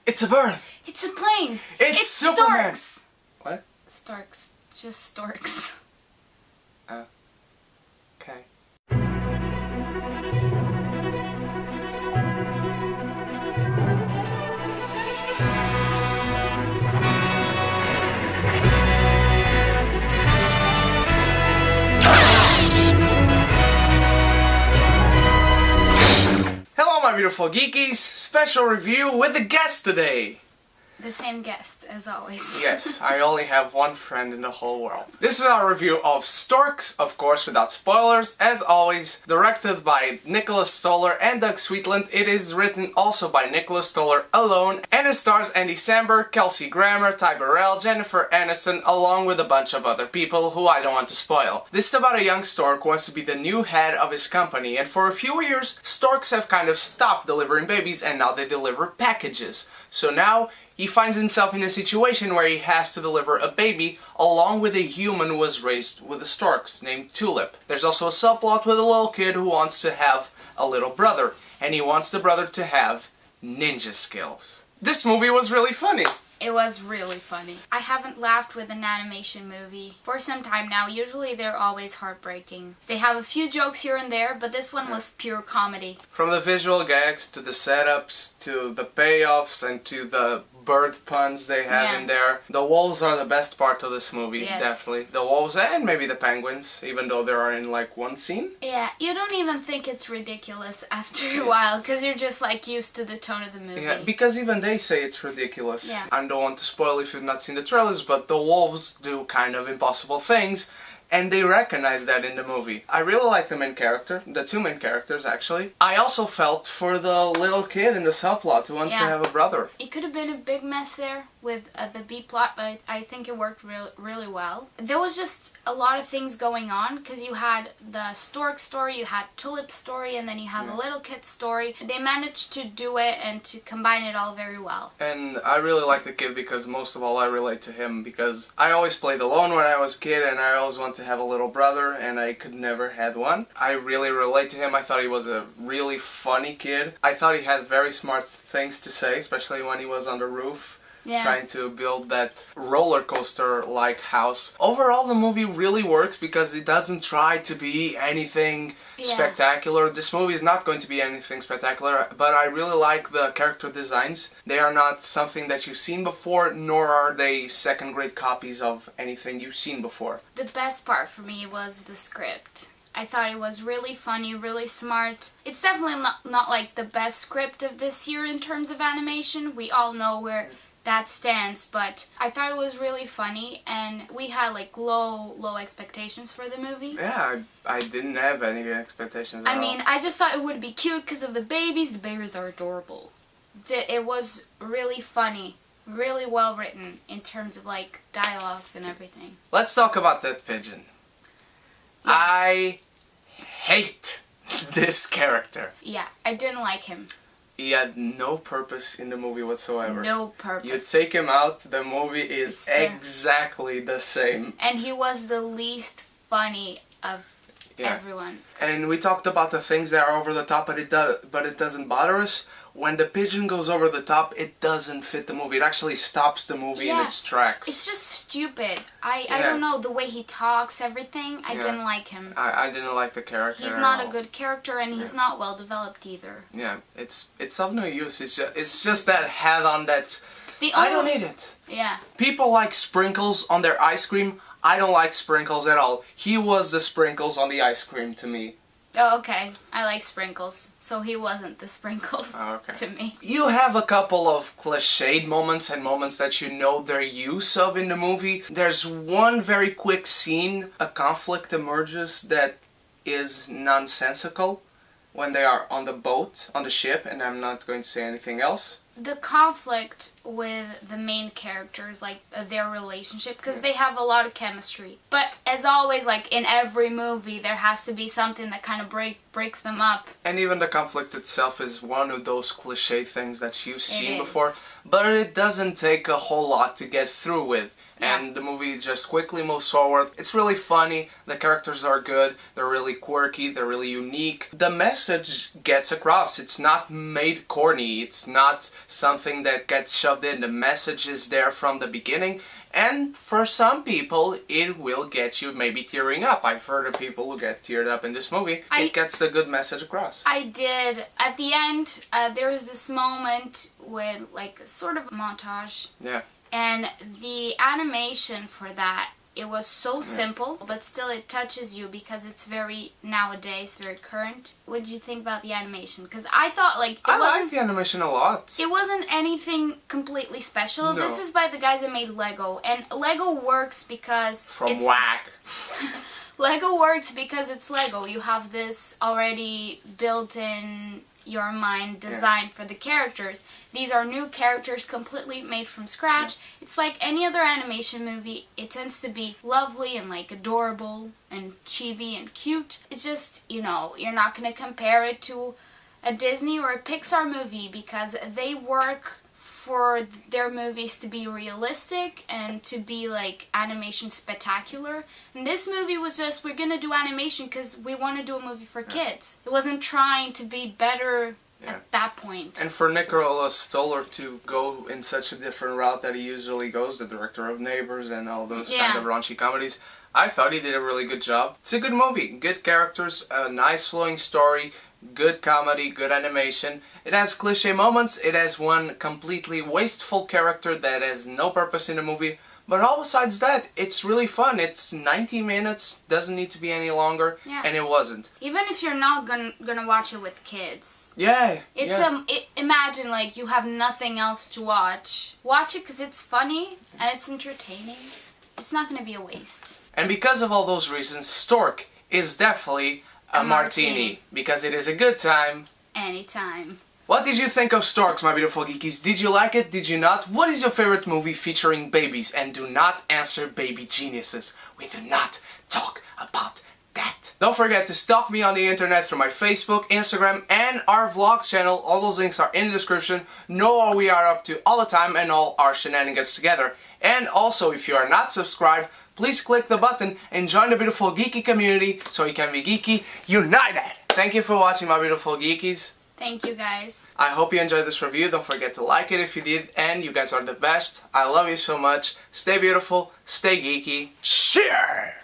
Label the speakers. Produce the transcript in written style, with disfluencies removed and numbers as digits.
Speaker 1: It's a bird!
Speaker 2: It's a plane!
Speaker 1: It's Superman!
Speaker 2: Storks!
Speaker 1: What?
Speaker 2: Storks. Just storks.
Speaker 1: Okay. Hello my beautiful geekies! Special review with a guest today!
Speaker 2: The same guest, as always.
Speaker 1: Yes, I only have one friend in the whole world. This is our review of Storks, of course without spoilers, as always, directed by Nicholas Stoller and Doug Sweetland. It is written also by Nicholas Stoller alone, and it stars Andy Samberg, Kelsey Grammer, Ty Burrell, Jennifer Aniston, along with a bunch of other people who I don't want to spoil. This is about a young stork who wants to be the new head of his company, and for a few years, storks have kind of stopped delivering babies and now they deliver packages. So now, he finds himself in a situation where he has to deliver a baby along with a human who was raised with the storks named Tulip. There's also a subplot with a little kid who wants to have a little brother, and he wants the brother to have ninja skills. This movie was really funny.
Speaker 2: It was really funny. I haven't laughed with an animation movie for some time now. Usually they're always heartbreaking. They have a few jokes here and there, but this one was pure comedy.
Speaker 1: From the visual gags to the setups to the payoffs and to the bird puns they have in there. The wolves are the best part of this movie, definitely. The wolves and maybe the penguins, even though they are in like one scene.
Speaker 2: Yeah, you don't even think it's ridiculous after a while, because you're just like used to the tone of the movie.
Speaker 1: Yeah, because even they say it's ridiculous.
Speaker 2: Yeah.
Speaker 1: I don't want to spoil if you've not seen the trailers, but the wolves do kind of impossible things. And they recognize that in the movie. I really like the main character, the two main characters actually. I also felt for the little kid in the subplot who wanted to have a brother.
Speaker 2: It could have been a big mess there with the B plot, but I think it worked really well. There was just a lot of things going on, because you had the stork story, you had Tulip's story, and then you have the little kid's story. They managed to do it and to combine it all very well.
Speaker 1: And I really like the kid because most of all I relate to him, because I always played alone when I was a kid and I always wanted to have a little brother and I could never had one. I really relate to him. I thought he was a really funny kid. I thought he had very smart things to say, especially when he was on the roof. Trying to build that roller coaster like house. Overall the movie really works because it doesn't try to be anything spectacular. This movie is not going to be anything spectacular, but I really like the character designs. They are not something that you've seen before, nor are they second-grade copies of anything you've seen before.
Speaker 2: The best part for me was the script. I thought it was really funny, really smart. It's definitely not like the best script of this year in terms of animation. We all know where that stands, but I thought it was really funny, and we had like low expectations for the movie.
Speaker 1: Yeah, I didn't have any expectations at all.
Speaker 2: I mean, I just thought it would be cute because of the babies. The babies are adorable. It was really funny, really well written in terms of like dialogues and everything.
Speaker 1: Let's talk about that pigeon. Yeah. I hate this character.
Speaker 2: Yeah, I didn't like him.
Speaker 1: He had no purpose in the movie whatsoever.
Speaker 2: No purpose.
Speaker 1: You take him out, the movie is exactly the same.
Speaker 2: And he was the least funny of everyone.
Speaker 1: And we talked about the things that are over the top, but it doesn't bother us. When the pigeon goes over the top, it doesn't fit the movie. It actually stops the movie in its tracks.
Speaker 2: It's just stupid. I don't know, the way he talks, everything, I didn't like him.
Speaker 1: I didn't like the character
Speaker 2: He's not a good character, and he's not well developed either. Yeah,
Speaker 1: it's of no use. It's just that hat on that... I don't need it.
Speaker 2: Yeah.
Speaker 1: People like sprinkles on their ice cream. I don't like sprinkles at all. He was the sprinkles on the ice cream to me.
Speaker 2: Oh, okay. I like sprinkles, so he wasn't the sprinkles to me.
Speaker 1: You have a couple of cliched moments and moments that you know their use of in the movie. There's one very quick scene, a conflict emerges that is nonsensical when they are on the boat, on the ship, and I'm not going to say anything else.
Speaker 2: The conflict with the main characters, like their relationship, because they have a lot of chemistry. But as always, like in every movie, there has to be something that kind of breaks them up.
Speaker 1: And even the conflict itself is one of those cliche things that you've seen before, but it doesn't take a whole lot to get through with. and the movie just quickly moves forward. It's really funny, the characters are good, they're really quirky, they're really unique. The message gets across, it's not made corny, it's not something that gets shoved in. The message is there from the beginning, and for some people it will get you maybe tearing up. I've heard of people who get teared up in this movie. It gets the good message across.
Speaker 2: I did. At the end, there was this moment with like sort of a montage.
Speaker 1: Yeah.
Speaker 2: And the animation for that, it was so simple, but still it touches you because it's very nowadays, very current. What did you think about the animation? Because I thought
Speaker 1: I like the animation a lot.
Speaker 2: It wasn't anything completely special.
Speaker 1: No.
Speaker 2: This is by the guys that made Lego, and Lego works because Lego works because it's Lego. You have this already built in your mind design for the characters. These are new characters completely made from scratch. It's like any other animation movie. It tends to be lovely and like adorable and chibi and cute. It's just, you know, you're not going to compare it to a Disney or a Pixar movie because they work for their movies to be realistic and to be like animation spectacular. And this movie was just, we're gonna do animation because we want to do a movie for kids. It wasn't trying to be better at that point.
Speaker 1: And for Nicholas Stoller to go in such a different route that he usually goes, the director of Neighbors and all those kind of raunchy comedies, I thought he did a really good job. It's a good movie, good characters, a nice flowing story, good comedy, good animation. It has cliche moments, it has one completely wasteful character that has no purpose in the movie, but all besides that, it's really fun. It's 90 minutes, doesn't need to be any longer, and it wasn't.
Speaker 2: Even if you're not gonna watch it with kids. Imagine like you have nothing else to watch. Watch it because it's funny and it's entertaining. It's not gonna be a waste.
Speaker 1: And because of all those reasons, Stork is definitely a martini, because it is a good time.
Speaker 2: Anytime.
Speaker 1: What did you think of Storks, my beautiful geekies? Did you like it? Did you not? What is your favorite movie featuring babies? And do not answer baby geniuses. We do not talk about that. Don't forget to stalk me on the internet through my Facebook, Instagram, and our vlog channel. All those links are in the description. Know what we are up to all the time and all our shenanigans together. And also, if you are not subscribed, please click the button and join the beautiful geeky community so you can be geeky united. Thank you for watching, my beautiful geekies.
Speaker 2: Thank you, guys.
Speaker 1: I hope you enjoyed this review. Don't forget to like it if you did, and you guys are the best. I love you so much. Stay beautiful, stay geeky. Cheers!